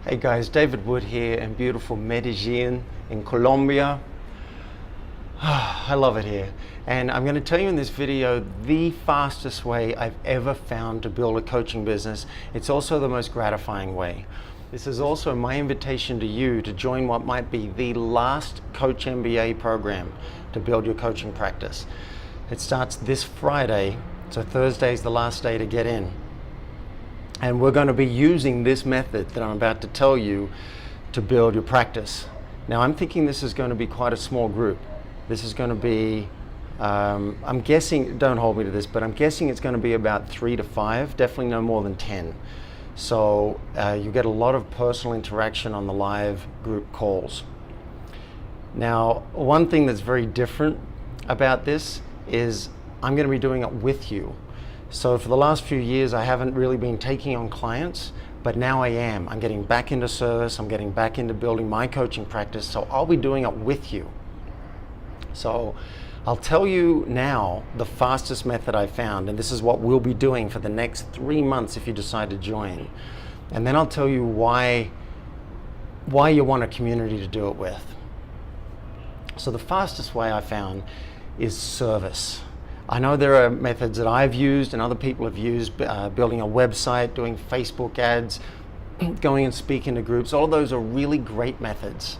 Hey guys, David Wood here in beautiful Medellin in Colombia. I love it here. And I'm going to tell you in this video the fastest way I've ever found to build a coaching business. It's also the most gratifying way. This is also my invitation to you to join what might be the last CoachMBA program to build your coaching practice. It starts this Friday, so Thursday is the last day to get in. And we're going to be using this method that I'm about to tell you to build your practice. Now I'm thinking this is going to be quite a small group. This is going to be, I'm guessing, don't hold me to this, but I'm guessing it's going to be about 3 to 5, definitely no more than 10. So you get a lot of personal interaction on the live group calls. Now, one thing that's very different about this is I'm going to be doing it with you. So for the last few years, I haven't really been taking on clients, but now I am. I'm getting back into service. I'm getting back into building my coaching practice. So I'll be doing it with you. So I'll tell you now the fastest method I found, and this is what we'll be doing for the next 3 months if you decide to join. And then I'll tell you why you want a community to do it with. So the fastest way I found is service. I know there are methods that I've used and other people have used, building a website, doing Facebook ads, going and speaking to groups. All of those are really great methods.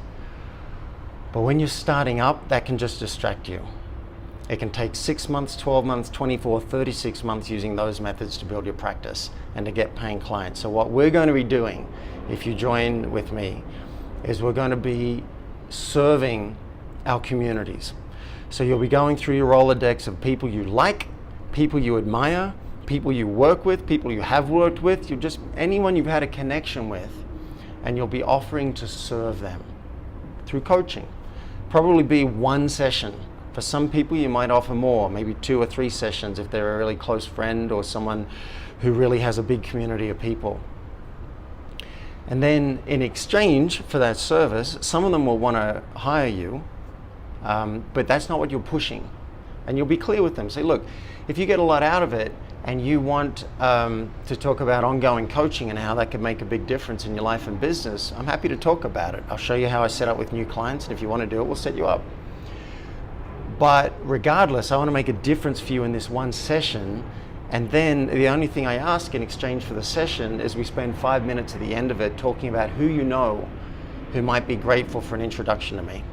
But when you're starting up, that can just distract you. It can take 6 months, 12 months, 24, 36 months using those methods to build your practice and to get paying clients. So what we're going to be doing, if you join with me, is we're going to be serving our communities. So you'll be going through your Rolodex of people you like, people you admire, people you work with, people you have worked with, anyone you've had a connection with, and you'll be offering to serve them through coaching. Probably be one session. For some people you might offer more, maybe 2 or 3 sessions if they're a really close friend or someone who really has a big community of people. And then in exchange for that service, some of them will want to hire you. But that's not what you're pushing. And you'll be clear with them. Say, look, if you get a lot out of it and you want to talk about ongoing coaching and how that could make a big difference in your life and business, I'm happy to talk about it. I'll show you how I set up with new clients, and if you want to do it, we'll set you up. But regardless, I want to make a difference for you in this one session. And then the only thing I ask in exchange for the session is we spend 5 minutes at the end of it talking about who you know who might be grateful for an introduction to me.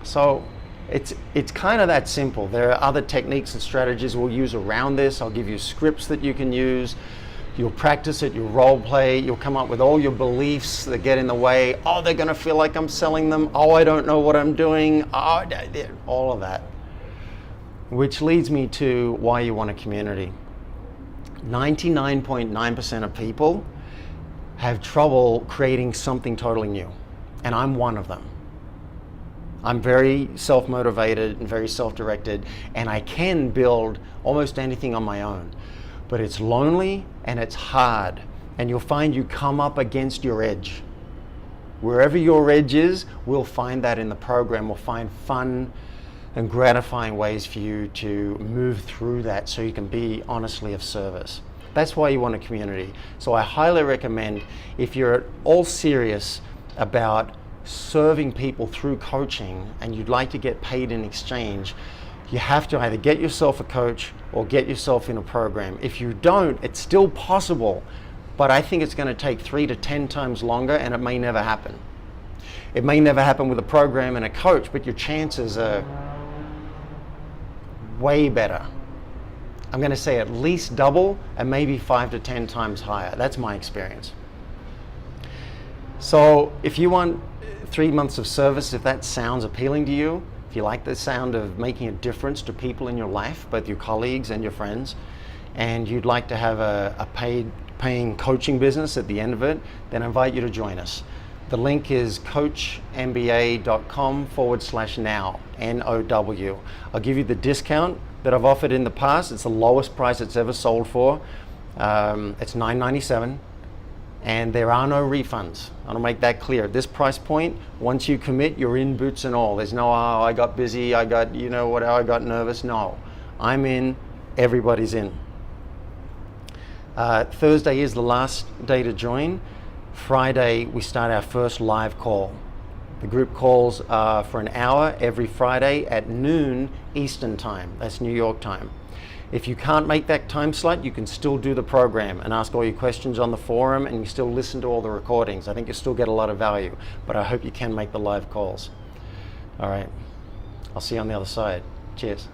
So it's kind of that simple. There are other techniques and strategies we'll use around this. I'll give you scripts that you can use. You'll practice it, you'll role play, you'll come up with all your beliefs that get in the way. Oh, they're going to feel like I'm selling them. Oh, I don't know what I'm doing. Oh, all of that. Which leads me to why you want a community. 99.9% of people have trouble creating something totally new, and I'm one of them. I'm very self-motivated and very self-directed, and I can build almost anything on my own. But it's lonely and it's hard, and you'll find you come up against your edge. Wherever your edge is, we'll find that in the program. We'll find fun and gratifying ways for you to move through that so you can be honestly of service. That's why you want a community. So I highly recommend, if you're at all serious about serving people through coaching and you'd like to get paid in exchange, you have to either get yourself a coach or get yourself in a program. If you don't, it's still possible, but I think it's going to take 3 to 10 times longer, and it may never happen. It may never happen with a program and a coach, but your chances are way better. I'm going to say at least double, and maybe 5 to 10 times higher. That's my experience. So if you want 3 months of service, if that sounds appealing to you, if you like the sound of making a difference to people in your life, both your colleagues and your friends, and you'd like to have a paying coaching business at the end of it, then I invite you to join us. The link is CoachMBA.com/now, NOW. I'll give you the discount that I've offered in the past. It's the lowest price it's ever sold for. It's $9.97. And there are no refunds. I want to make that clear. At this price point, once you commit, you're in boots and all. There's no, oh, I got busy, I got nervous. No, I'm in, everybody's in. Thursday is the last day to join. Friday, we start our first live call. The group calls are for an hour every Friday at noon Eastern time. That's New York time. If you can't make that time slot, you can still do the program and ask all your questions on the forum, and you still listen to all the recordings. I think you'll still get a lot of value, but I hope you can make the live calls. All right, I'll see you on the other side. Cheers.